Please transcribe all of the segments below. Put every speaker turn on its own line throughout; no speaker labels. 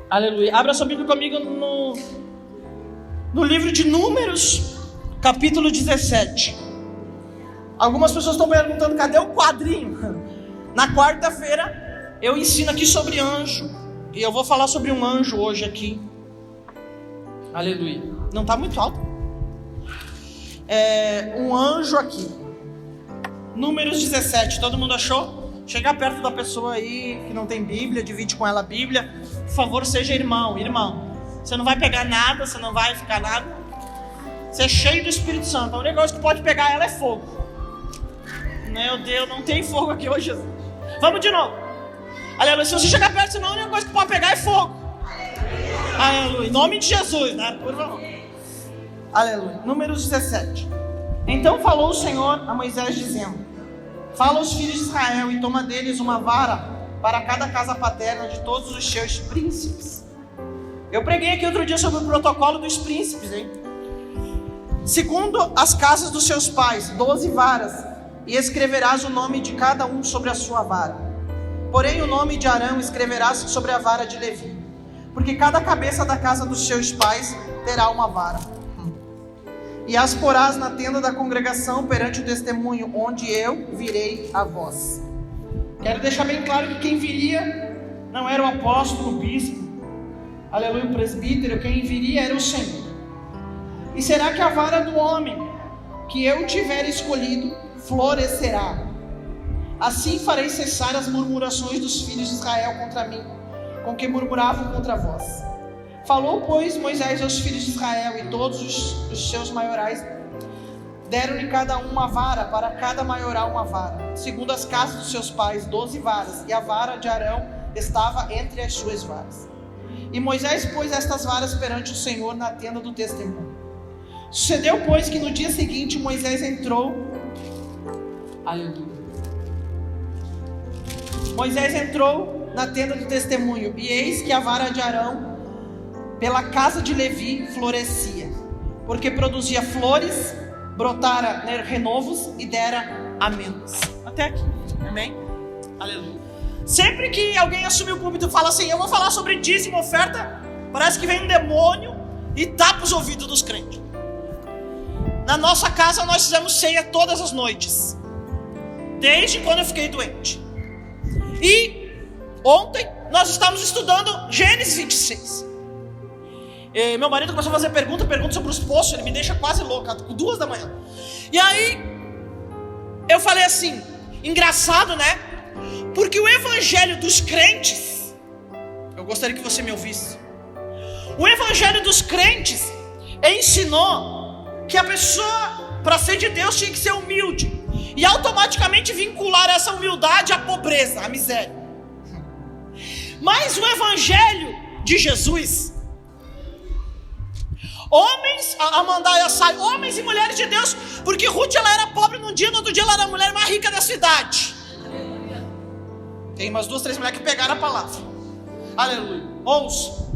Aleluia. Abra sua Bíblia comigo no livro de Números, capítulo 17. Algumas pessoas estão perguntando, cadê o quadrinho? Na quarta-feira eu ensino aqui sobre anjo. E eu vou falar sobre um anjo hoje aqui. Aleluia. Não está muito alto. Um anjo aqui. Números 17. Todo mundo achou? Chega perto da pessoa aí que não tem Bíblia, divide com ela a Bíblia. Por favor, seja irmão. Você não vai pegar nada, você não vai ficar nada. Você é cheio do Espírito Santo. A única coisa que pode pegar ela é fogo. Meu Deus, não tem fogo aqui hoje, Jesus. Vamos de novo. Aleluia. Se você chegar perto, senão a única coisa que pode pegar é fogo. Aleluia. Em nome de Jesus, né? Por favor. Aleluia. Números 17. Então falou o Senhor a Moisés dizendo: fala aos filhos de Israel e toma deles uma vara para cada casa paterna de todos os seus príncipes. Eu preguei aqui outro dia sobre o protocolo dos príncipes, hein? Segundo as casas dos seus pais, 12 varas, e escreverás o nome de cada um sobre a sua vara. Porém o nome de Arão escreverás sobre a vara de Levi, porque cada cabeça da casa dos seus pais terá uma vara. E as porás na tenda da congregação perante o testemunho, onde eu virei a vós. Quero deixar bem claro que quem viria não era o apóstolo, o bispo, aleluia, o presbítero. Quem viria era o Senhor. E será que a vara do homem que eu tiver escolhido florescerá? Assim farei cessar as murmurações dos filhos de Israel contra mim, com que murmuravam contra vós. Falou, pois, Moisés aos filhos de Israel, e todos os seus maiorais deram-lhe cada um uma vara, para cada maioral uma vara, segundo as casas dos seus pais, 12 varas, e a vara de Arão estava entre as suas varas. E Moisés pôs estas varas perante o Senhor na tenda do testemunho. Sucedeu, pois, que no dia seguinte Moisés entrou. Aleluia. Moisés entrou na tenda do testemunho, e eis que a vara de Arão pela casa de Levi florescia, porque produzia flores, brotara renovos e dera amenos. Até aqui, amém? Aleluia. Sempre que alguém assume o púlpito e fala assim, eu vou falar sobre dízimo, oferta, parece que vem um demônio e tapa os ouvidos dos crentes. Na nossa casa nós fizemos ceia todas as noites, desde quando eu fiquei doente. E ontem nós estávamos estudando Gênesis 26. E meu marido começou a fazer pergunta sobre os poços. Ele me deixa quase louca, 2 da manhã. E aí eu falei assim, engraçado, né? Porque o evangelho dos crentes, eu gostaria que você me ouvisse. O evangelho dos crentes ensinou que a pessoa, para ser de Deus, tinha que ser humilde, e automaticamente vincular essa humildade à pobreza, à miséria. Mas o evangelho de Jesus, homens e mulheres de Deus, porque Ruth ela era pobre num dia, no outro dia ela era a mulher mais rica da cidade. Tem umas 2, 3 mulheres que pegaram a palavra. Aleluia. Ouça.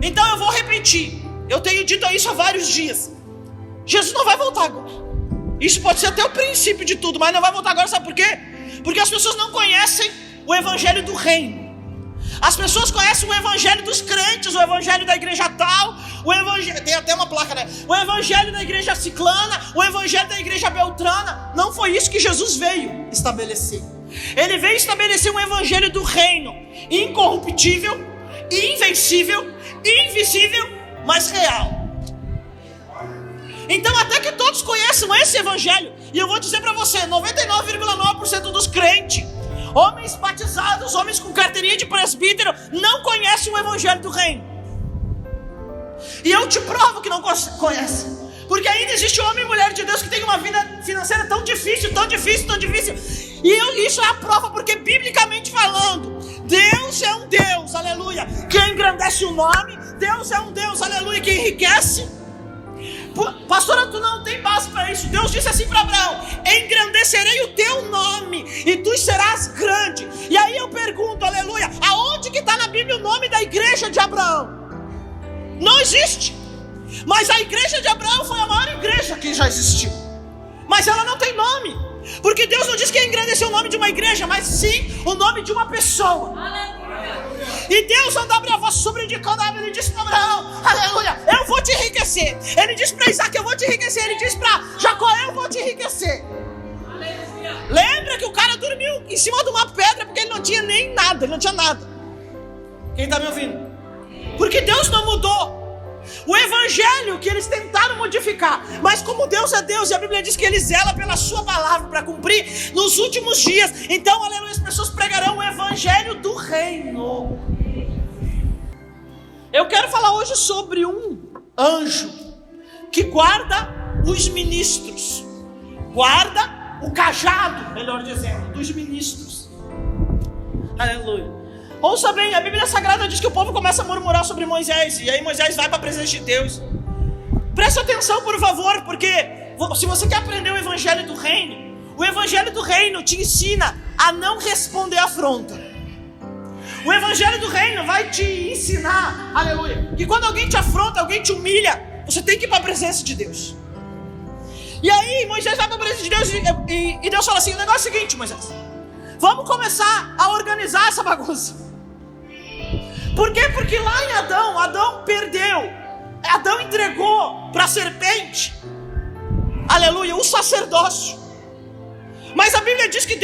Então eu vou repetir. Eu tenho dito isso há vários dias. Jesus não vai voltar agora. Isso pode ser até o princípio de tudo, mas não vai voltar agora. Sabe por quê? Porque as pessoas não conhecem o evangelho do reino. As pessoas conhecem o evangelho dos crentes, o evangelho da igreja tal, o evangelho, tem até uma placa, né? O evangelho da igreja ciclana, o evangelho da igreja beltrana. Não foi isso que Jesus veio estabelecer. Ele veio estabelecer um evangelho do reino, incorruptível, invencível, invisível, mas real. Então até que todos conheçam esse evangelho, e eu vou dizer para você, 99,9% dos crentes, homens batizados, homens com carteirinha de presbítero, não conhecem o evangelho do reino. E eu te provo que não conhece, porque ainda existe homem e mulher de Deus que tem uma vida financeira tão difícil, tão difícil, tão difícil. E isso é a prova, porque biblicamente falando, Deus é um Deus, aleluia, que engrandece o nome. Deus é um Deus, aleluia, que enriquece. Pastora, tu não tem base para isso. Deus disse assim para Abraão: engrandecerei o teu nome e tu serás grande. E aí eu pergunto, aleluia, aonde que está na Bíblia o nome da igreja de Abraão? Não existe. Mas a igreja de Abraão foi a maior igreja que já existiu, mas ela não tem nome, porque Deus não diz que ia engrandecer o nome de uma igreja, mas sim o nome de uma pessoa. E Deus andava sobre de Canaã, ele disse para Abraão, aleluia, eu vou te enriquecer. Ele disse para Isaac, eu vou te enriquecer. Ele disse para Jacó, eu vou te enriquecer. Lembra que o cara dormiu em cima de uma pedra porque ele não tinha nem nada, ele não tinha nada. Quem está me ouvindo? Porque Deus não mudou o evangelho que eles tentaram modificar, mas como Deus é Deus e a Bíblia diz que Ele zela pela sua palavra para cumprir nos últimos dias, então aleluia, as pessoas pregarão o evangelho do reino. Eu quero falar hoje sobre um anjo que guarda os ministros, guarda o cajado, melhor dizendo, dos ministros. Aleluia. Ouça bem, a Bíblia Sagrada diz que o povo começa a murmurar sobre Moisés, e aí Moisés vai para a presença de Deus. Presta atenção, por favor, porque se você quer aprender o evangelho do reino, o evangelho do reino te ensina a não responder afronta. O evangelho do reino vai te ensinar, aleluia, que quando alguém te afronta, alguém te humilha, você tem que ir para a presença de Deus. E aí Moisés vai para a presença de Deus e Deus fala assim, o negócio é o seguinte, Moisés, vamos começar a organizar essa bagunça. Por quê? Porque lá em Adão perdeu, Adão entregou para a serpente, aleluia, o sacerdócio. Mas a Bíblia diz que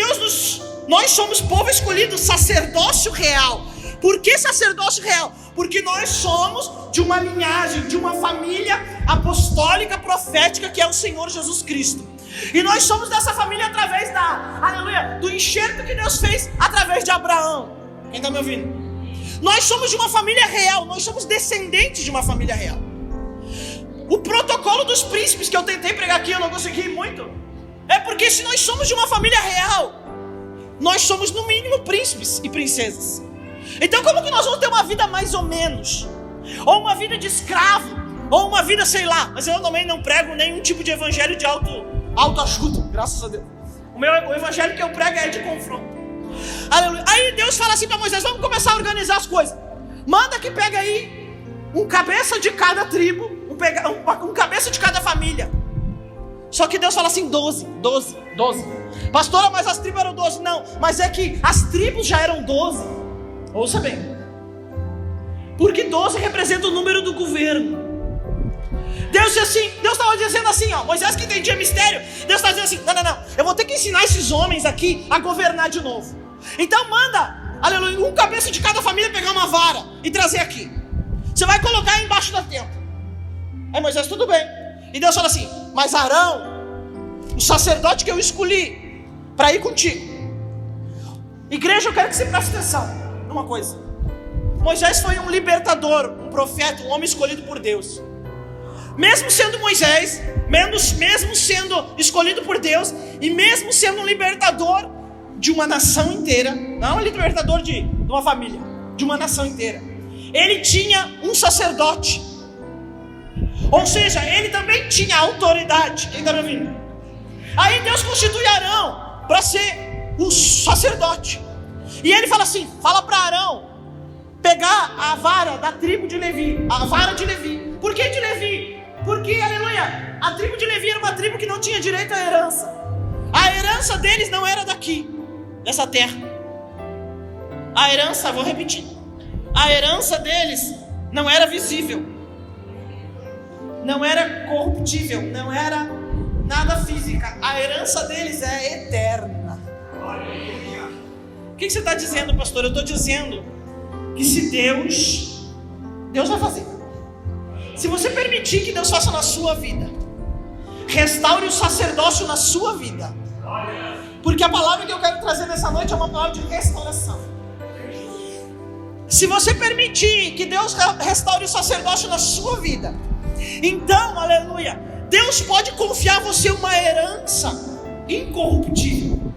nós somos povo escolhido, sacerdócio real. Por que sacerdócio real? Porque nós somos de uma linhagem, de uma família apostólica, profética, que é o Senhor Jesus Cristo. E nós somos dessa família através do enxerto que Deus fez através de Abraão. Quem está me ouvindo? Nós somos de uma família real, nós somos descendentes de uma família real. O protocolo dos príncipes que eu tentei pregar aqui, eu não consegui muito. É porque se nós somos de uma família real, nós somos no mínimo príncipes e princesas. Então como que nós vamos ter uma vida mais ou menos? Ou uma vida de escravo, ou uma vida sei lá. Mas eu também não prego nenhum tipo de evangelho de autoajuda, graças a Deus. O evangelho que eu prego é de confronto. Aleluia. Aí Deus fala assim para Moisés, vamos começar a organizar as coisas. Manda que pega aí um cabeça de cada tribo, um cabeça de cada família. Só que Deus fala assim, 12. Pastora, mas as tribos eram 12. Não, mas é que as tribos já eram 12. Ouça bem. Porque 12 representa o número do governo. Deus estava dizendo assim, ó, Moisés que entendia mistério, Deus estava dizendo assim, não, eu vou ter que ensinar esses homens aqui a governar de novo. Então manda, aleluia, um cabeça de cada família pegar uma vara e trazer aqui. Você vai colocar embaixo da tenda. Aí Moisés, tudo bem. E Deus fala assim, mas Arão, o sacerdote que eu escolhi para ir contigo. Igreja, eu quero que você preste atenção numa coisa. Moisés foi um libertador, um profeta, um homem escolhido por Deus. Mesmo sendo Moisés, mesmo sendo escolhido por Deus, e mesmo sendo um libertador de uma nação inteira, não um libertador de uma família, de uma nação inteira, ele tinha um sacerdote. Ou seja, ele também tinha autoridade. Quem está me ouvindo? Aí Deus constitui Arão para ser o sacerdote. E ele fala assim, fala para Arão pegar a vara da tribo de Levi, a vara de Levi. Por que de Levi? Porque, aleluia, a tribo de Levi era uma tribo que não tinha direito à herança. A herança deles não era daqui, dessa terra. A herança, vou repetir, a herança deles não era visível, não era corruptível, não era nada física. A herança deles é eterna. O que você está dizendo, pastor? Eu estou dizendo que se Deus vai fazer. Se você permitir que Deus faça na sua vida, restaure o sacerdócio na sua vida. Porque a palavra que eu quero trazer nessa noite é uma palavra de restauração. Se você permitir que Deus restaure o sacerdócio na sua vida, então, aleluia, Deus pode confiar a você uma herança incorruptível.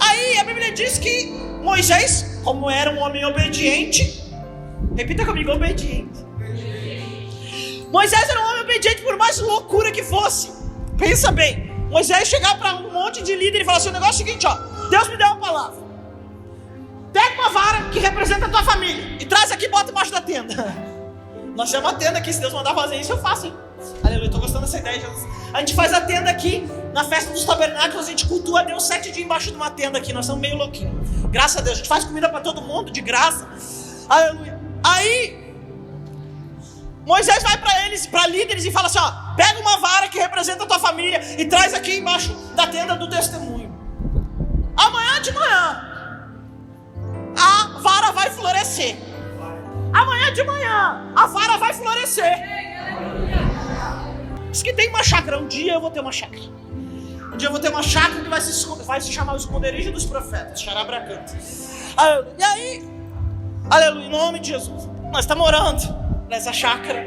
Aí a Bíblia diz que Moisés, como era um homem obediente, repita comigo, obediente. Moisés era um homem obediente, por mais loucura que fosse. Pensa bem, Moisés chegava para um monte de líder e falava assim, o negócio é o seguinte, ó, Deus me deu uma palavra. Pega uma vara que representa a tua família e traz aqui e bota embaixo da tenda. Nós temos uma tenda aqui, se Deus mandar fazer isso eu faço, hein? Aleluia, estou gostando dessa ideia, Jesus. A gente faz a tenda aqui, na festa dos tabernáculos, a gente cultua a Deus 7 dias embaixo de uma tenda aqui, nós somos meio louquinhos. Graças a Deus, a gente faz comida para todo mundo, de graça. Aleluia. Aí, Moisés vai para eles, para líderes, e fala assim, ó, pega uma vara que representa a tua família e traz aqui embaixo da tenda do testemunho. Amanhã de manhã, a vara vai florescer. Amanhã de manhã, a vara vai florescer. Diz que tem uma chácara. Um dia eu vou ter uma chácara. Um dia eu vou ter uma chácara que vai se chamar o esconderijo dos profetas. Xarabracanta. E aí, aleluia, em nome de Jesus, nós estamos orando nessa chácara.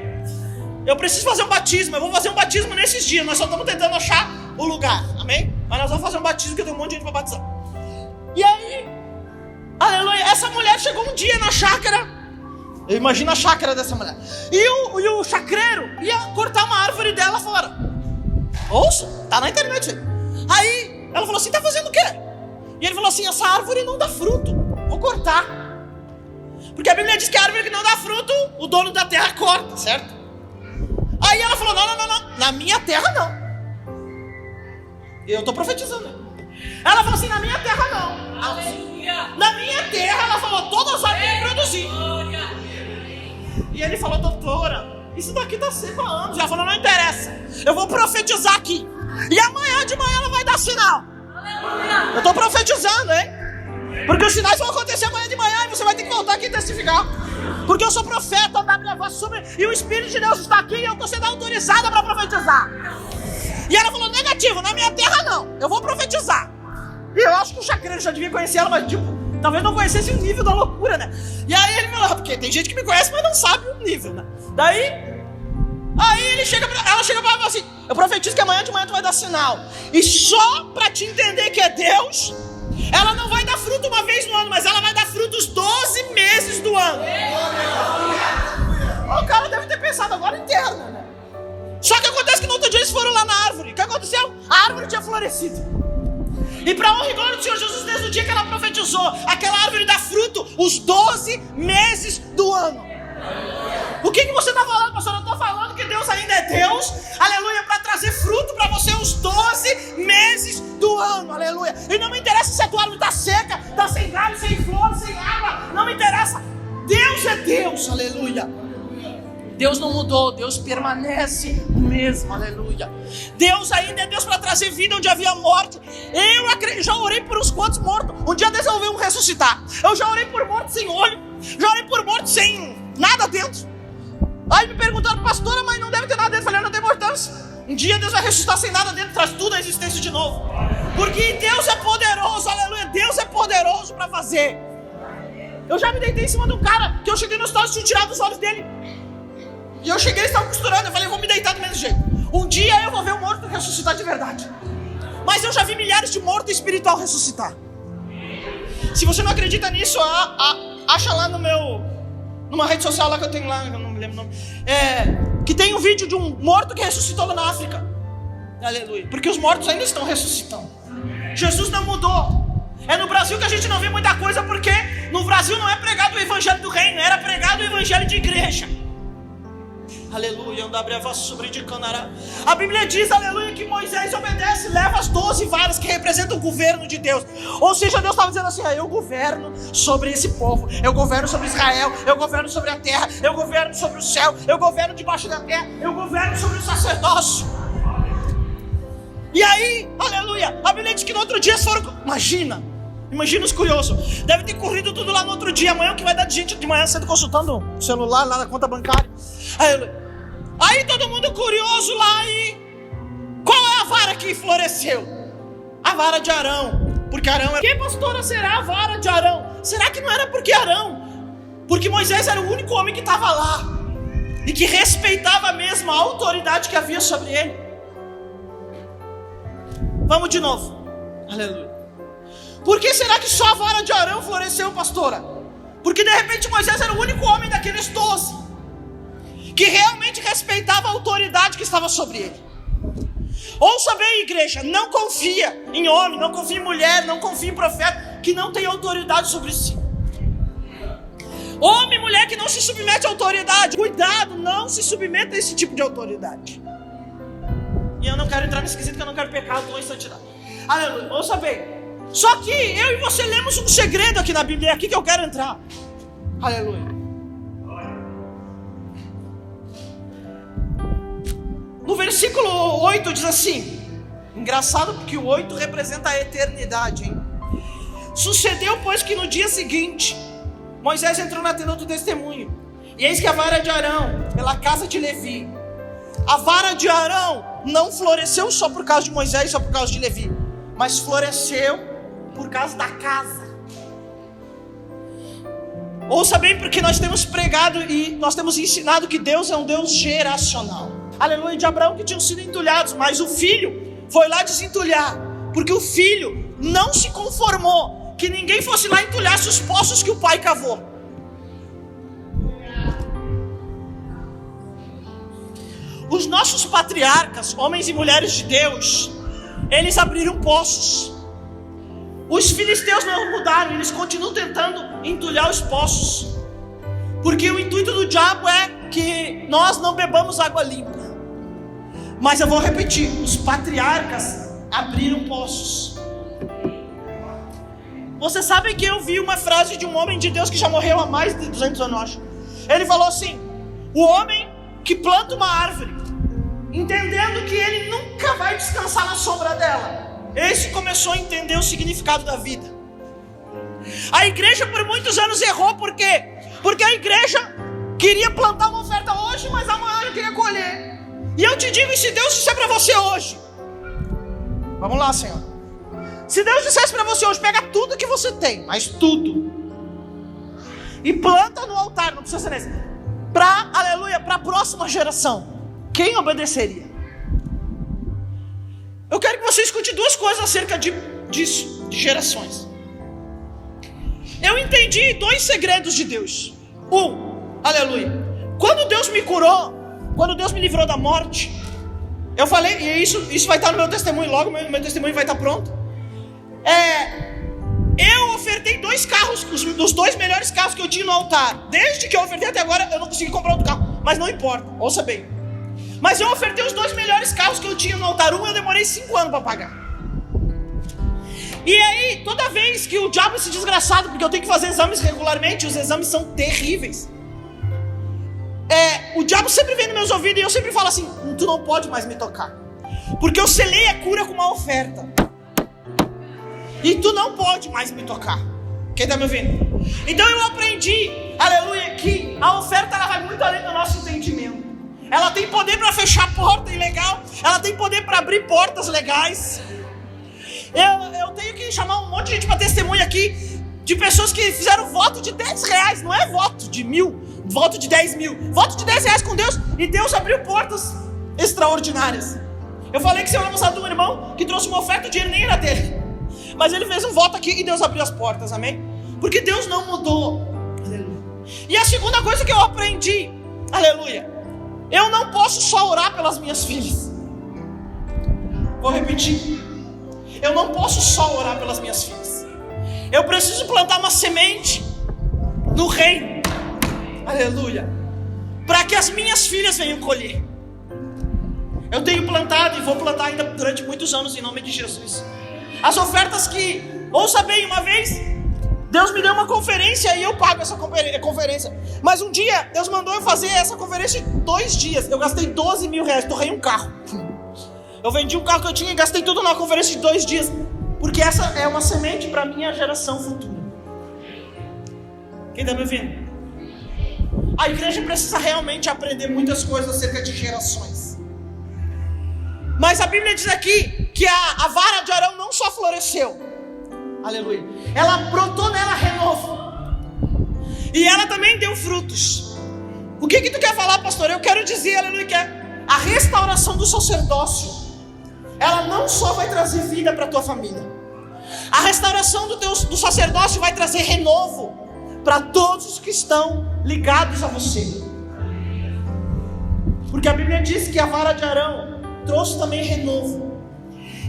Eu preciso fazer um batismo. Eu vou fazer um batismo nesses dias. Nós só estamos tentando achar o lugar. Amém? Mas nós vamos fazer um batismo, que eu tenho um monte de gente para batizar. E aí, aleluia, essa mulher chegou um dia na chácara. Eu imagino a chácara dessa mulher. E o chacreiro ia cortar uma árvore dela fora. Ouça, tá na internet aí. Aí ela falou assim, tá fazendo o quê? E ele falou assim, essa árvore não dá fruto, vou cortar. Porque a Bíblia diz que a árvore que não dá fruto, o dono da terra corta, certo? Aí ela falou, não, na minha terra não. Eu tô profetizando. Ela falou assim, na minha terra não. Na minha terra, ela falou, todas as árvores produzir. E ele falou, doutora, isso daqui tá seco há anos. Ela falou, não interessa, eu vou profetizar aqui. E amanhã de manhã ela vai dar sinal. Eu tô profetizando, hein? Porque os sinais vão acontecer amanhã de manhã e você vai ter que voltar aqui e testificar. Porque eu sou profeta, da minha voz sobre, e o Espírito de Deus está aqui e eu estou sendo autorizada para profetizar. E ela falou, negativo, na minha terra não, eu vou profetizar. E eu acho que o chacreiro já devia conhecer ela, mas tipo, talvez não conhecesse o nível da loucura, né? E aí ele falou, porque tem gente que me conhece, mas não sabe o nível, né? Daí ela chega pra ela e fala assim, eu profetizo que amanhã de manhã tu vai dar sinal. E só pra te entender que é Deus, ela não vai dar fruto uma vez no ano, mas ela vai dar fruto os 12 meses do ano. O cara deve ter pensado agora inteiro, né? Só que acontece que no outro dia eles foram lá na árvore. O que aconteceu? A árvore tinha florescido. E para honra e glória do Senhor Jesus, desde o dia que ela profetizou, aquela árvore dá fruto os 12 meses do ano. O que você está falando, pastor? Eu estou falando que Deus ainda é Deus, aleluia, para trazer fruto para você os 12 meses do ano, aleluia. E não me interessa se a tua árvore está seca, está sem galho, sem flor, sem água, não me interessa. Deus é Deus, aleluia. Deus não mudou, Deus permanece o mesmo, aleluia. Deus ainda é Deus para trazer vida onde havia morte. Eu já orei por uns quantos mortos. Um dia desses eu ouvi um ressuscitar. Eu já orei por mortos sem olho, já orei por mortos sem nada dentro. Aí me perguntaram, pastora, mas não deve ter nada dentro. Eu falei, não tem importância. Um dia Deus vai ressuscitar sem nada dentro, traz tudo à existência de novo. Porque Deus é poderoso, aleluia. Deus é poderoso para fazer. Eu já me deitei em cima de um cara que eu cheguei no hospital e tinha tirado os olhos dele. E eu cheguei, eles estavam costurando, eu falei, eu vou me deitar do mesmo jeito. Um dia eu vou ver o morto ressuscitar de verdade. Mas eu já vi milhares de mortos espiritual ressuscitar. Se você não acredita nisso, acha lá numa rede social lá que eu tenho lá, eu não me lembro o nome. Que tem um vídeo de um morto que ressuscitou lá na África. Aleluia. Porque os mortos ainda estão ressuscitando. Jesus não mudou. É no Brasil que a gente não vê muita coisa, porque no Brasil não é pregado o evangelho do reino, era pregado o evangelho de igreja. Aleluia, a Bíblia diz, aleluia, que Moisés obedece, leva as 12 varas que representam o governo de Deus. Ou seja, Deus estava dizendo assim, eu governo sobre esse povo, eu governo sobre Israel, eu governo sobre a terra, eu governo sobre o céu, eu governo debaixo da terra, eu governo sobre o sacerdócio. E aí, aleluia, a Bíblia diz que no outro dia eles foram, imagina os curiosos, deve ter corrido tudo lá no outro dia. Amanhã o que vai dar de gente de manhã cedo consultando o celular lá na conta bancária. Aí todo mundo curioso lá, e qual é a vara que floresceu? A vara de Arão. Porque Arão era... Que pastora será a vara de Arão? Será que não era porque Arão? Porque Moisés era o único homem que estava lá e que respeitava mesmo a autoridade que havia sobre ele. Vamos de novo. Aleluia. Por que será que só a vara de Arão floresceu, pastora? Porque de repente Moisés era o único homem daqueles 12 que realmente respeitava a autoridade que estava sobre ele. Ouça bem, igreja, não confia em homem, não confia em mulher, não confia em profeta que não tem autoridade sobre si. Homem e mulher que não se submete à autoridade, cuidado, não se submeta a esse tipo de autoridade. E eu não quero entrar nesse quesito, que eu não quero pecar, eu estou em santidade. Aleluia, ouça bem. Só que eu e você lemos um segredo aqui na Bíblia, é aqui que eu quero entrar. Aleluia. No versículo 8 diz assim, engraçado porque o 8 representa a eternidade, hein? Sucedeu, pois, que no dia seguinte, Moisés entrou na tenda do testemunho, e eis que a vara de Arão, pela casa de Levi, a vara de Arão não floresceu só por causa de Moisés, só por causa de Levi, mas floresceu por causa da casa. Ouça bem, porque nós temos pregado e nós temos ensinado que Deus é um Deus geracional. Aleluia, de Abraão que tinham sido entulhados, mas o filho foi lá desentulhar, porque o filho não se conformou que ninguém fosse lá entulhasse os poços que o pai cavou. Os nossos patriarcas, homens e mulheres de Deus, eles abriram poços. Os filisteus não mudaram, eles continuam tentando entulhar os poços, porque o intuito do diabo é que nós não bebamos água limpa. Mas eu vou repetir, os patriarcas abriram poços. Você sabe que eu vi uma frase de um homem de Deus que já morreu há mais de 200 anos, acho. Ele falou assim: o homem que planta uma árvore, entendendo que ele nunca vai descansar na sombra dela, esse começou a entender o significado da vida. A igreja por muitos anos errou, por quê? Porque a igreja queria plantar uma oferta hoje, mas amanhã ela queria colher. E eu te digo, e se Deus disser para você hoje, vamos lá, Senhor, se Deus dissesse para você hoje, pega tudo que você tem, mas tudo, e planta no altar, não precisa ser nesse, aleluia, para a próxima geração, quem obedeceria? Eu quero que você escute duas coisas acerca disso, de gerações. Eu entendi 2 segredos de Deus. Aleluia, quando Deus me curou, quando Deus me livrou da morte, eu falei, e isso vai estar no meu testemunho, logo meu testemunho vai estar pronto. Eu ofertei 2 carros, dos 2 melhores carros que eu tinha no altar. Desde que eu ofertei até agora, eu não consegui comprar outro carro, mas não importa, ouça bem. Mas eu ofertei os 2 melhores carros que eu tinha no altar. Eu demorei 5 anos para pagar. E aí, toda vez que o diabo, esse desgraçado, porque eu tenho que fazer exames regularmente, os exames são terríveis, o diabo sempre vem nos meus ouvidos e eu sempre falo assim: tu não pode mais me tocar, porque eu selei a cura com uma oferta, e tu não pode mais me tocar. Quem está me ouvindo? Então eu aprendi, aleluia, que a oferta ela vai muito além do nosso entendimento. Ela tem poder para fechar porta ilegal, ela tem poder para abrir portas legais. Eu tenho que chamar um monte de gente para testemunha aqui, de pessoas que fizeram voto de R$10, não é voto de 1.000, voto de 10 mil, voto de R$10 com Deus, e Deus abriu portas extraordinárias. Eu falei que se eu lançar de um irmão que trouxe uma oferta, o dinheiro nem era dele, mas ele fez um voto aqui e Deus abriu as portas, amém? Porque Deus não mudou, aleluia. E a segunda coisa que eu aprendi, aleluia, eu não posso só orar pelas minhas filhas. Vou repetir, eu não posso só orar pelas minhas filhas, eu preciso plantar uma semente no reino, aleluia, para que as minhas filhas venham colher. Eu tenho plantado e vou plantar ainda durante muitos anos, em nome de Jesus, as ofertas que, ouça bem, uma vez Deus me deu uma conferência e eu pago essa conferência, mas um dia Deus mandou eu fazer essa conferência em 2 dias, eu gastei R$12 mil, torrei um carro. Eu vendi um carro que eu tinha e gastei tudo numa conferência de 2 dias, porque essa é uma semente para a minha geração futura. Quem está me ouvindo? A igreja precisa realmente aprender muitas coisas acerca de gerações. Mas a Bíblia diz aqui que a vara de Arão não só floresceu, aleluia, ela brotou nela renovo, e ela também deu frutos. O que tu quer falar, pastor? Eu quero dizer, aleluia, que a restauração do sacerdócio, ela não só vai trazer vida para a tua família, a restauração do sacerdócio vai trazer renovo para todos os que estão ligados a você. Porque a Bíblia diz que a vara de Arão trouxe também renovo.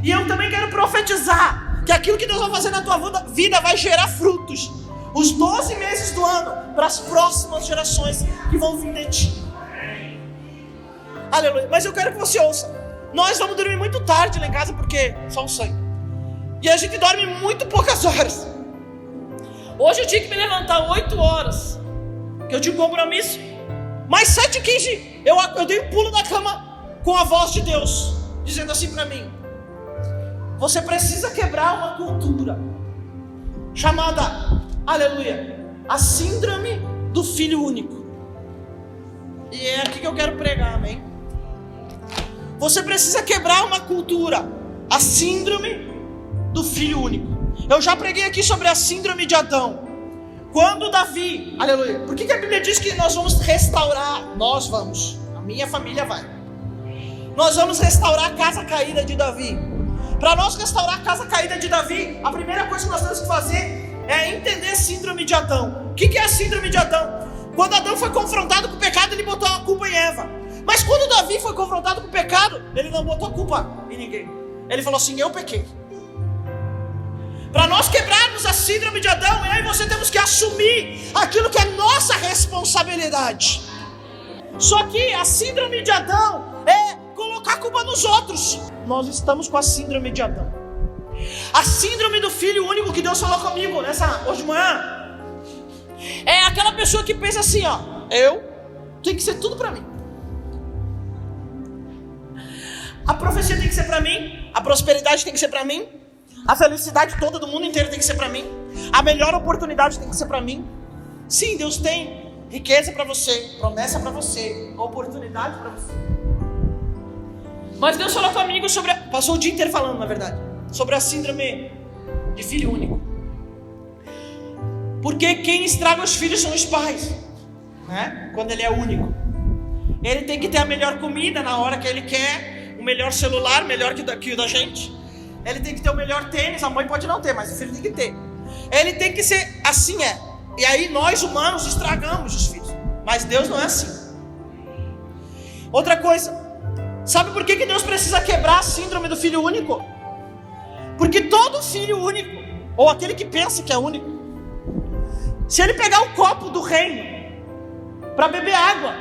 E eu também quero profetizar que aquilo que Deus vai fazer na tua vida vai gerar frutos os 12 meses do ano para as próximas gerações que vão vir de ti. Aleluia. Mas eu quero que você ouça. Nós vamos dormir muito tarde lá em casa porque só o sangue. E a gente dorme muito poucas horas. Hoje eu tinha que me levantar 8 horas, que eu tinha um compromisso. Mas 7h15 eu dei um pulo na cama com a voz de Deus, dizendo assim para mim: você precisa quebrar uma cultura chamada, aleluia, a síndrome do filho único. E é aqui que eu quero pregar, amém? Você precisa quebrar uma cultura, a síndrome do filho único. Eu já preguei aqui sobre a síndrome de Adão. Quando Davi, aleluia, por que a Bíblia diz que nós vamos restaurar? Nós vamos, a minha família vai. Nós vamos restaurar a casa caída de Davi. Para nós restaurar a casa caída de Davi, a primeira coisa que nós temos que fazer é entender a síndrome de Adão. O que é a síndrome de Adão? Quando Adão foi confrontado com o pecado, ele botou a culpa em Eva. Mas quando Davi foi confrontado com o pecado, ele não botou a culpa em ninguém. Ele falou assim: eu pequei. Para nós quebrarmos a síndrome de Adão, eu e você temos que assumir aquilo que é nossa responsabilidade. Só que a síndrome de Adão é colocar a culpa nos outros. Nós estamos com a síndrome de Adão. A síndrome do filho único que Deus falou comigo hoje de manhã é aquela pessoa que pensa assim, ó: eu tenho que ser tudo para mim. A profecia tem que ser para mim, a prosperidade tem que ser para mim, a felicidade toda do mundo inteiro tem que ser para mim, a melhor oportunidade tem que ser para mim. Sim, Deus tem riqueza para você, promessa para você, oportunidade para você. Mas Deus falou comigo sobre, passou o dia inteiro falando, na verdade, sobre a síndrome de filho único. Porque quem estraga os filhos são os pais, né? Quando ele é único, ele tem que ter a melhor comida na hora que ele quer, o melhor celular, melhor que o da gente. Ele tem que ter o melhor tênis, a mãe pode não ter, mas o filho tem que ter. Ele tem que ser, assim é. E aí nós humanos estragamos os filhos, mas Deus não é assim. Outra coisa, sabe por que Deus precisa quebrar a síndrome do filho único? Porque todo filho único, ou aquele que pensa que é único, se ele pegar o copo do reino para beber água,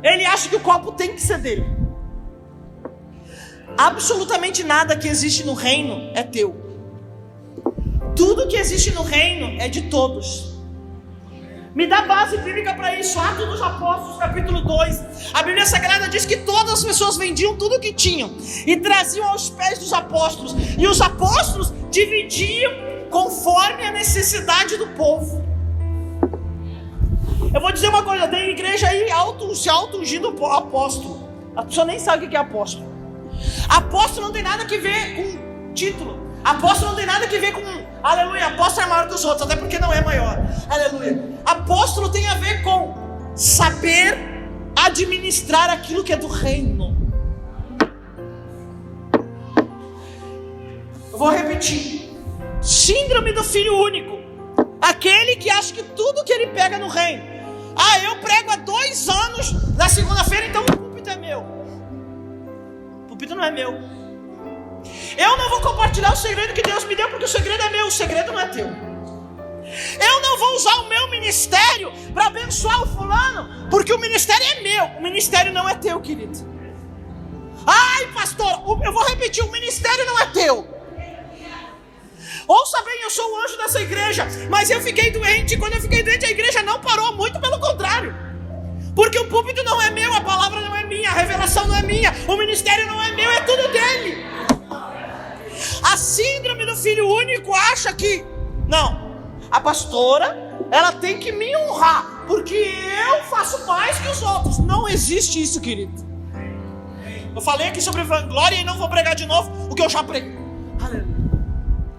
ele acha que o copo tem que ser dele. Absolutamente nada que existe no reino é teu. Tudo que existe no reino é de todos. Me dá base bíblica para isso. Atos dos Apóstolos, capítulo 2. A Bíblia Sagrada diz que todas as pessoas vendiam tudo o que tinham e traziam aos pés dos apóstolos. E os apóstolos dividiam conforme a necessidade do povo. Eu vou dizer uma coisa, tem igreja aí se auto-ungindo apóstolo. A pessoa nem sabe o que é apóstolo. Apóstolo não tem nada que ver com título. Apóstolo não tem nada que ver com, aleluia, apóstolo é maior que os outros, até porque não é maior, aleluia. Apóstolo tem a ver com saber administrar aquilo que é do reino. Eu vou repetir: síndrome do filho único, aquele que acha que tudo que ele pega no reino, eu prego há 2 anos na segunda-feira, então o púlpito é meu. O púlpito não é meu. Eu não vou compartilhar o segredo que Deus me deu, porque o segredo é meu, o segredo não é teu. Eu não vou usar o meu ministério para abençoar o fulano, porque o ministério é meu, o ministério não é teu, querido. Ai, pastor, eu vou repetir: o ministério não é teu. Ouça bem, eu sou o anjo dessa igreja, mas eu fiquei doente. Quando eu fiquei doente, a igreja não parou, muito pelo contrário. Porque o púlpito não é meu, a palavra não é minha, a revelação não é minha, o ministério não é meu, é tudo dele. A síndrome do filho único acha que, não, a pastora, ela tem que me honrar, porque eu faço mais que os outros. Não existe isso, querido. Eu falei aqui sobre vanglória e não vou pregar de novo o que eu já preguei. Aleluia.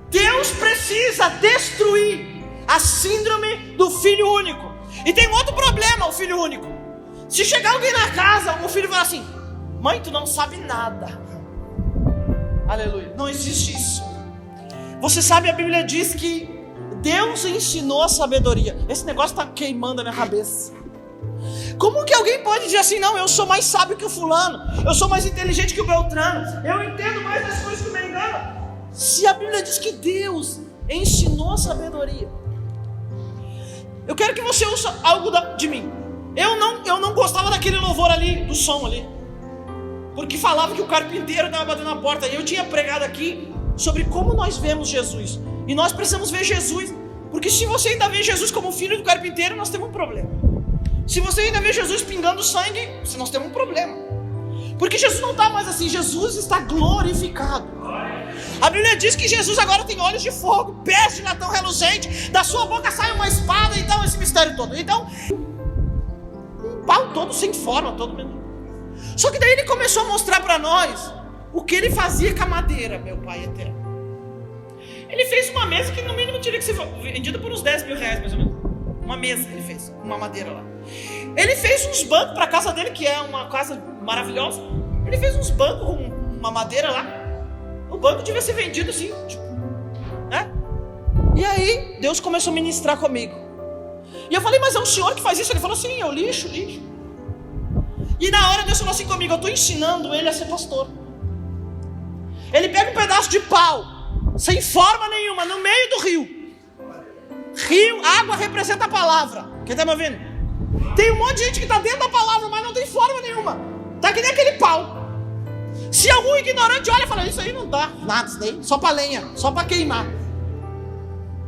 Deus precisa destruir a síndrome do filho único. E tem outro problema, o filho único. Se chegar alguém na casa, o filho vai assim: mãe, tu não sabe nada. Aleluia. Não existe isso. Você sabe, a Bíblia diz que Deus ensinou a sabedoria. Esse negócio está queimando a minha cabeça. Como que alguém pode dizer assim: não, eu sou mais sábio que o fulano, eu sou mais inteligente que o Beltrano, eu entendo mais das coisas que o Mengano? Se a Bíblia diz que Deus ensinou a sabedoria. Eu quero que você ouça algo de mim. Eu não gostava daquele louvor ali, do som ali, porque falava que o carpinteiro estava batendo na porta. E eu tinha pregado aqui sobre como nós vemos Jesus. E nós precisamos ver Jesus, porque se você ainda vê Jesus como filho do carpinteiro, nós temos um problema. Se você ainda vê Jesus pingando sangue, nós temos um problema. Porque Jesus não está mais assim, Jesus está glorificado. A Bíblia diz que Jesus agora tem olhos de fogo, pés de latão reluzente, da sua boca sai uma espada, então esse mistério todo. Então, um pau todo sem forma, todo menino. Só que daí ele começou a mostrar para nós o que ele fazia com a madeira, meu Pai eterno. Ele fez uma mesa que no mínimo teria que ser vendida por uns 10 mil reais, mais ou menos. Uma mesa ele fez, uma madeira lá. Ele fez uns bancos para a casa dele, que é uma casa maravilhosa. Ele fez uns bancos com uma madeira lá. O banco devia ser vendido assim, tipo, né? E aí Deus começou a ministrar comigo. E eu falei, mas é o senhor que faz isso? Ele falou assim, eu lixo. E na hora Deus falou assim comigo, eu estou ensinando ele a ser pastor. Ele pega um pedaço de pau, sem forma nenhuma, no meio do rio. Rio, água representa a palavra. Quem está me ouvindo? Tem um monte de gente que está dentro da palavra, mas não tem forma nenhuma. Está que nem aquele pau. Se algum ignorante olha e fala, isso aí não dá nada, isso daí, só para lenha, só para queimar.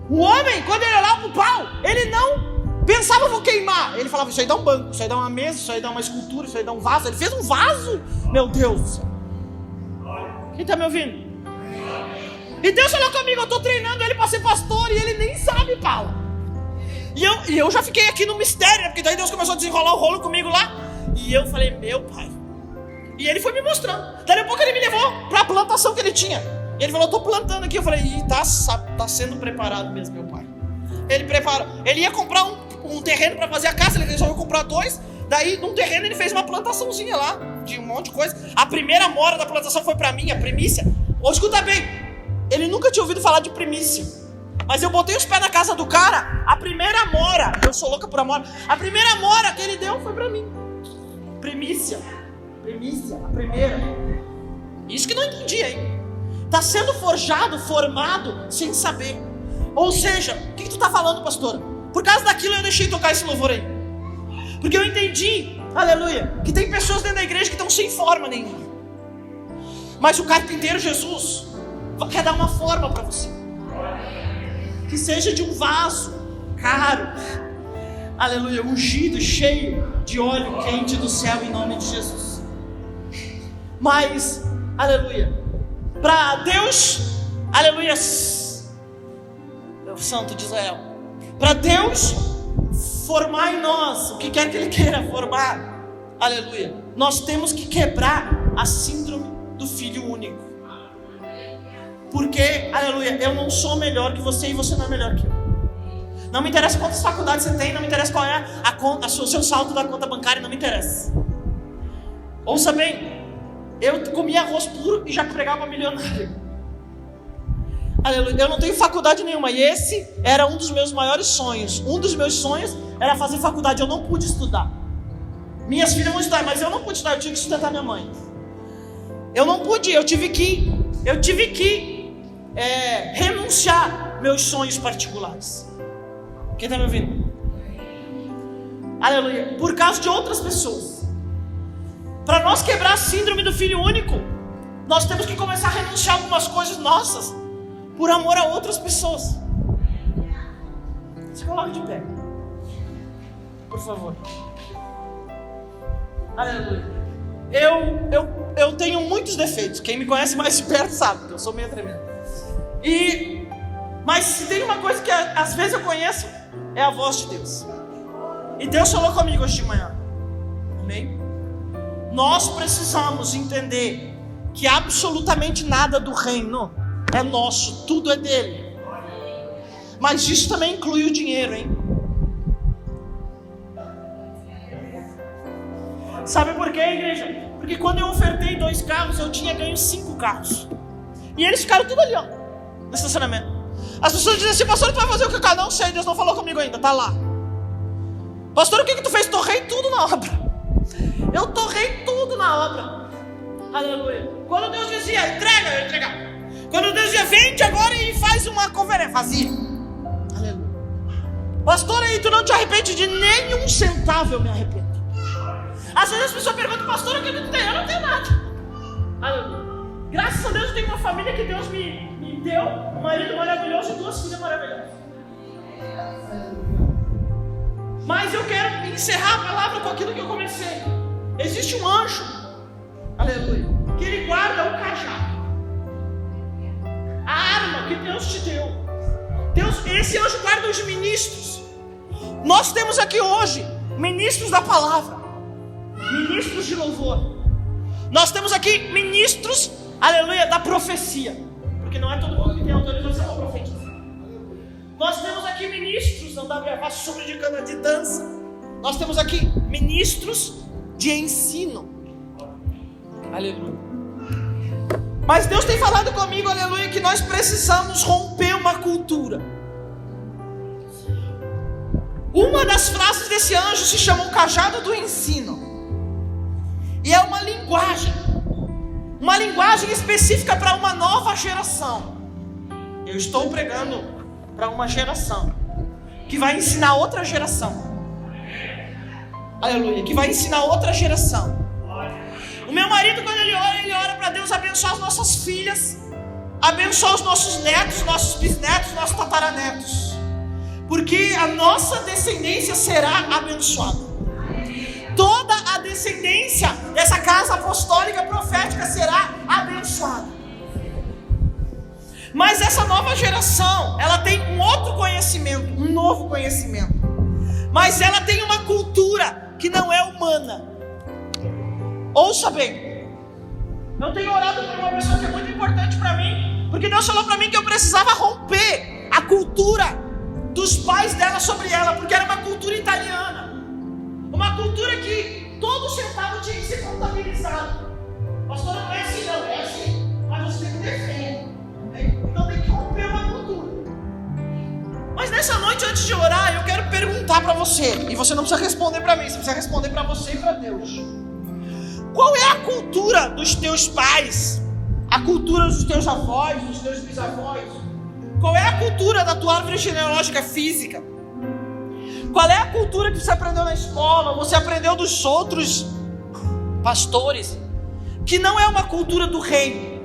O homem, quando ele olhava para o pau, ele não pensava, vou queimar. Ele falava, isso aí dá um banco, isso aí dá uma mesa, isso aí dá uma escultura, isso aí dá um vaso. Ele fez um vaso, meu Deus do céu. Quem está me ouvindo? E Deus falou comigo, eu estou treinando ele para ser pastor e ele nem sabe, Paulo. E eu já fiquei aqui no mistério, porque daí Deus começou a desenrolar o rolo comigo lá. E eu falei, meu Pai. E ele foi me mostrando. Daí a pouco ele me levou para a plantação que ele tinha. E ele falou, estou plantando aqui. Eu falei, tá sendo preparado mesmo, meu Pai. Ele preparou. Ele ia comprar um terreno para fazer a casa, ele resolveu comprar 2. Daí, num terreno, ele fez uma plantaçãozinha lá, de um monte de coisa. A primeira mora da plantação foi para mim, a primícia. Escuta bem, ele nunca tinha ouvido falar de primícia. Mas eu botei os pés na casa do cara, a primeira mora, eu sou louca por amor, a primeira mora que ele deu foi para mim. Primícia, a primeira. Isso que não entendi, hein? Tá sendo forjado, formado, sem saber. Ou seja, o que tu tá falando, pastora? Por causa daquilo eu deixei tocar esse louvor aí. Porque eu entendi, aleluia, que tem pessoas dentro da igreja que estão sem forma nenhuma. Mas o carpinteiro Jesus quer dar uma forma para você. Que seja de um vaso caro, aleluia, ungido, cheio de óleo quente do céu, em nome de Jesus. Mas, aleluia, para Deus, aleluia, o Santo de Israel, para Deus formar em nós o que quer que Ele queira formar, aleluia, nós temos que quebrar a síndrome do filho único. Porque, aleluia, eu não sou melhor que você e você não é melhor que eu. Não me interessa quantas faculdades você tem, não me interessa qual é o seu saldo da conta bancária, não me interessa. Ouça bem, eu comia arroz puro e já pregava milionário. Aleluia, eu não tenho faculdade nenhuma e esse era um dos meus maiores sonhos. Um dos meus sonhos era fazer faculdade, eu não pude estudar. Minhas filhas vão estudar, mas eu não pude estudar, eu tive que sustentar minha mãe. Eu não pude, eu tive que renunciar meus sonhos particulares. Quem está me ouvindo? Aleluia, por causa de outras pessoas. Para nós quebrar a síndrome do filho único, nós temos que começar a renunciar a algumas coisas nossas por amor a outras pessoas. Se coloque de pé, por favor. Aleluia. Eu tenho muitos defeitos. Quem me conhece mais de perto sabe que eu sou meio tremendo. Mas se tem uma coisa que às vezes eu conheço, é a voz de Deus. E Deus falou comigo hoje de manhã. Amém? Nós precisamos entender que absolutamente nada do reino é nosso, tudo é dele. Mas isso também inclui o dinheiro, hein? Sabe por quê, igreja? Porque quando eu ofertei 2 carros, eu tinha ganho 5 carros. E eles ficaram tudo ali, ó, no estacionamento. As pessoas dizem assim, pastor, tu vai fazer o que o cara? Não sei, Deus não falou comigo ainda, tá lá. Pastor, o que tu fez? Torrei tudo na obra. Eu torrei tudo na obra. Aleluia. Quando Deus dizia, entrega, eu entregava. Quando Deus dizia, vende agora e faz uma conferência, fazia. Aleluia. Pastor, aí tu não te arrepende de nenhum centavo? Eu me arrependo. Às vezes as pessoas perguntam, pastor, o que tu tem? Eu não tenho nada. Aleluia. Graças a Deus eu tenho uma família que Deus me deu, um marido maravilhoso e 2 filhas maravilhosas. Mas eu quero encerrar a palavra com aquilo que eu comecei. Existe um anjo, aleluia, que ele guarda o cajado, a arma que Deus te deu. Esse anjo guarda os ministros. Nós temos aqui hoje ministros da palavra, ministros de louvor. Nós temos aqui ministros, aleluia, da profecia, porque não é todo mundo que tem autorização para profetizar. Nós temos aqui ministros, não dá para falar sobre de cana de dança. Nós temos aqui ministros de ensino, aleluia. Mas Deus tem falado comigo, aleluia, que nós precisamos romper uma cultura. Uma das frases desse anjo se chama o cajado do ensino. E é uma linguagem específica para uma nova geração. Eu estou pregando para uma geração que vai ensinar outra geração. Aleluia, que vai ensinar outra geração. O meu marido, quando ele ora para Deus abençoar as nossas filhas, abençoar os nossos netos, nossos bisnetos, nossos tataranetos, porque a nossa descendência será abençoada. Toda a descendência dessa casa apostólica profética será abençoada. Mas essa nova geração, ela tem um outro conhecimento, um novo conhecimento. Mas ela tem uma cultura que não é humana. Ouça bem. Eu tenho orado por uma pessoa que é muito importante para mim, porque Deus falou para mim que eu precisava romper a cultura dos pais dela sobre ela, porque era uma cultura italiana. Uma cultura que todo centavo tinha que ser contabilizado. Pastor, não é assim não, é assim. Mas você tem que ter fé. Então tem que romper uma cultura. Mas nessa noite, antes de orar, eu quero perguntar para você. E você não precisa responder para mim, você precisa responder para você e para Deus. Qual é a cultura dos teus pais? A cultura dos teus avós, dos teus bisavós? Qual é a cultura da tua árvore genealógica física? Qual é a cultura que você aprendeu na escola? Você aprendeu dos outros pastores? Que não é uma cultura do reino,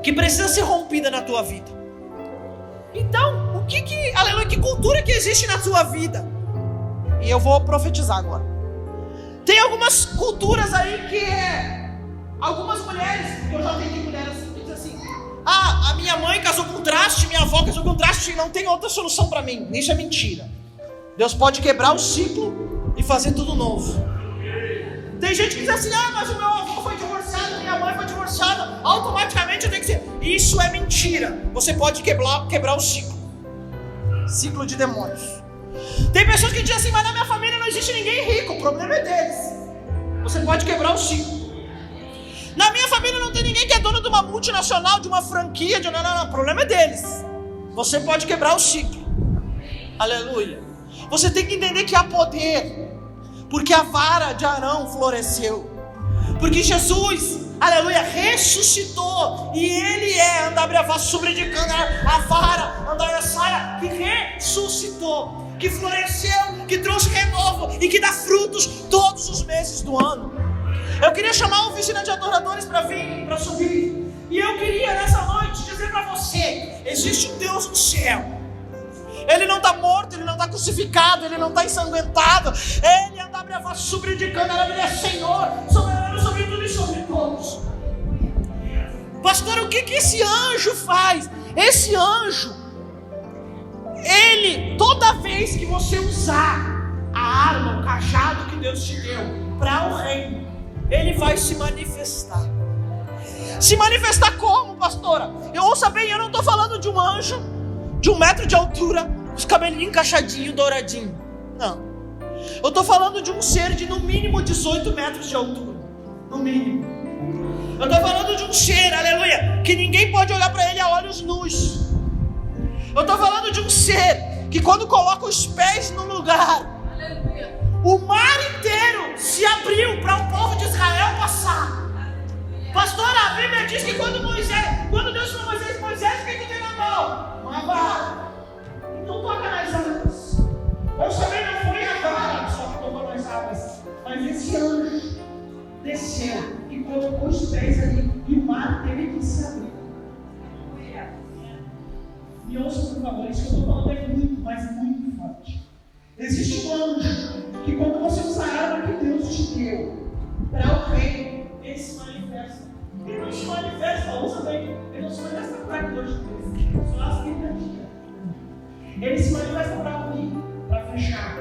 que precisa ser rompida na tua vida. Então, aleluia, que cultura que existe na tua vida? E eu vou profetizar agora. Tem algumas culturas aí que algumas mulheres, eu já atendi mulheres assim, que dizem assim: a minha mãe casou com traste, minha avó casou com traste, e não tem outra solução para mim. Isso é mentira. Deus pode quebrar o ciclo e fazer tudo novo. Tem gente que diz assim: mas o meu avô foi divorciado, minha mãe foi divorciada, automaticamente eu tenho que ser. Isso é mentira. Você pode quebrar o ciclo de demônios. Tem pessoas que dizem assim: mas na minha família não existe ninguém rico, o problema é deles. Você pode quebrar o ciclo. Na minha família não tem ninguém que é dono de uma multinacional, de uma franquia, não, o problema é deles. Você pode quebrar o ciclo. Aleluia. Você tem que entender que há poder, porque a vara de Arão floresceu, porque Jesus, aleluia, ressuscitou, e Ele é Andabriavá sobre de cana, a vara, Andaiaçaia, que ressuscitou, que floresceu, que trouxe renovo e que dá frutos todos os meses do ano. Eu queria chamar a oficina de adoradores para vir, para subir, e eu queria nessa noite dizer para você: existe um Deus no céu. Ele não está morto, Ele não está crucificado, Ele não está ensanguentado. Ele anda a sobre de cana, Ele é Senhor, soberano sobre tudo e sobre todos. Pastor, o que esse anjo faz? Esse anjo, ele, toda vez que você usar a arma, o cajado que Deus te deu para o reino, ele vai se manifestar. Se manifestar como, pastora? Ouça bem, eu não estou falando de um anjo de 1 metro de altura, os cabelinhos encaixadinhos, douradinho. Não. Eu estou falando de um ser de no mínimo 18 metros de altura. No mínimo. Eu estou falando de um ser, aleluia, que ninguém pode olhar para ele a olhos nus. Eu estou falando de um ser que quando coloca os pés no lugar, aleluia, o mar inteiro se abriu para o povo de Israel passar. Pastora, a Bíblia diz que quando Deus falou a Moisés, o que tem na mão? Uma vara. Então toca nas águas. Eu também não fui a vara só que tocou nas águas, mas esse anjo desceu e colocou os pés ali, e o mar teve que se abrir. Me ouça, por favor, isso que eu estou falando é muito, mas muito forte. Existe um anjo que, quando você usa a arma que Deus te deu para o reino, ele se manifesta. Ele não se manifesta, ouça bem, ele não se manifesta para a glória de Deus, só as expectativas. Ele se manifesta para abrir, para fechar.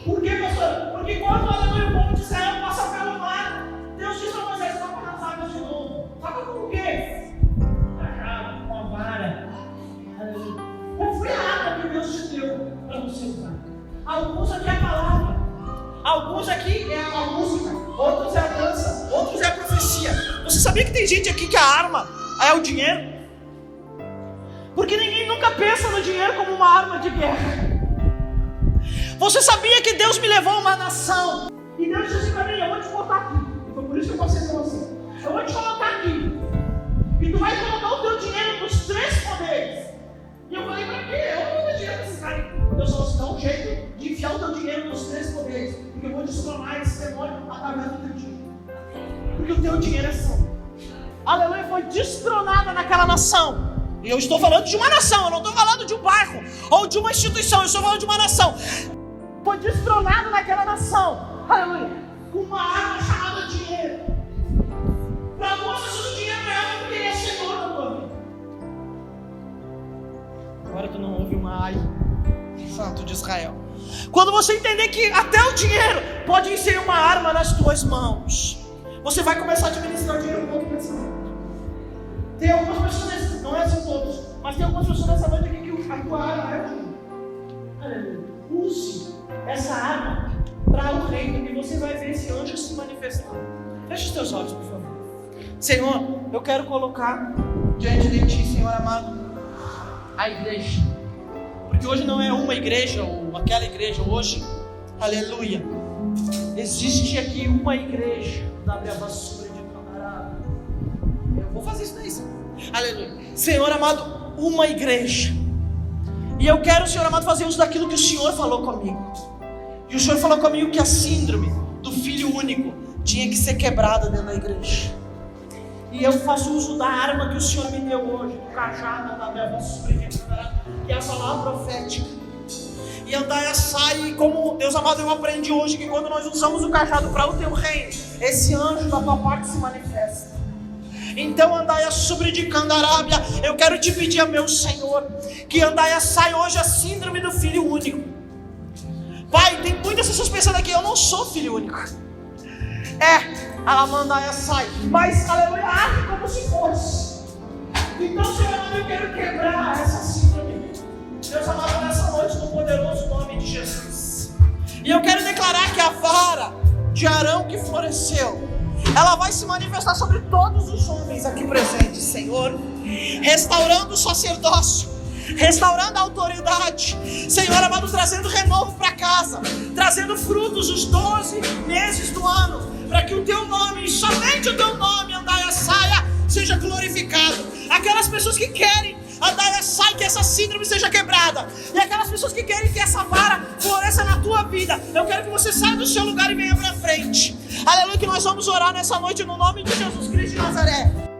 Por quê, pastor? Porque quando o povo de Israel passa pelo mar, Deus diz para Moisés: toca nas águas de novo. Toca com o quê? Com a cajado, com a vara. Qual foi a arma que Deus te deu para você usar? Alguns aqui é a palavra, alguns aqui é a música, outros é a dança, outros é a profecia. Você sabia que tem gente aqui que a arma é o dinheiro? Porque ninguém nunca pensa no dinheiro como uma arma de guerra. Você sabia que Deus me levou a uma nação? E Deus disse para mim: eu vou te botar aqui. E foi por isso que eu passei com você. Eu vou te colocar aqui. E tu vai colocar o teu dinheiro nos 3 poderes. E eu falei: para quê? Eu não vou dar dinheiro para esses caras. Deus falou assim: dá um jeito de enfiar o teu dinheiro nos 3 poderes. Porque eu vou destronar esse demônio através do teu dinheiro. Porque o teu dinheiro é santo. Aleluia, foi destronada naquela nação. E eu estou falando de uma nação, eu não estou falando de um bairro ou de uma instituição, eu estou falando de uma nação. Foi destronado naquela nação, aleluia, com uma arma chamada dinheiro. Para algumas pessoas o dinheiro é algo que ele é Senhor na tua vida. Agora tu não ouve uma ai, santo de Israel. Quando você entender que até o dinheiro pode ser uma arma nas tuas mãos, você vai começar a administrar o dinheiro com outro pensamento. Tem algumas pessoas, não é assim todos, mas tem algumas pessoas nessa noite aqui que a tua arma é o dinheiro. Aleluia. Use essa arma para o reino e você vai ver esse anjo se manifestar. Feche os teus olhos, por favor. Senhor, eu quero colocar diante de Ti, Senhor amado, a igreja. Porque hoje não é uma igreja ou aquela igreja, hoje, aleluia, existe aqui uma igreja da Bravassura de Candará. Eu vou fazer isso daí, Senhor. Aleluia. Senhor amado, uma igreja. E eu quero, Senhor amado, fazer uso daquilo que o Senhor falou comigo. E o Senhor falou comigo que a síndrome do filho único tinha que ser quebrada dentro da igreja. E eu faço uso da arma que o Senhor me deu hoje, do cajado da Bravassura de Candará, que é a palavra profética. E Andaia sai, como Deus amado, eu aprendi hoje que quando nós usamos o cajado para o teu reino, esse anjo da tua parte se manifesta. Então Andaia sobre de Candarábia, eu quero te pedir, meu Senhor, que Andaia sai hoje a síndrome do filho único. Pai, tem muitas pessoas pensando aqui: eu não sou filho único. A Andaia sai, mas aleluia, age como se fosse. Então, Senhor amado, eu quero quebrar essa síndrome, Deus amado, nessa noite, no poderoso nome de Jesus. E eu quero declarar que a vara de Arão que floresceu, ela vai se manifestar sobre todos os homens aqui presentes, Senhor, restaurando o sacerdócio, restaurando a autoridade, Senhor amado, trazendo renovo para casa, trazendo frutos os 12 meses do ano, para que o teu nome, somente o teu nome, Andaia saia, seja glorificado. Aquelas pessoas que querem, Andaia sai, que essa síndrome seja quebrada, e aquelas pessoas que querem que essa vara floresça na tua vida, eu quero que você saia do seu lugar e venha para frente. Aleluia, que nós vamos orar nessa noite no nome de Jesus Cristo de Nazaré.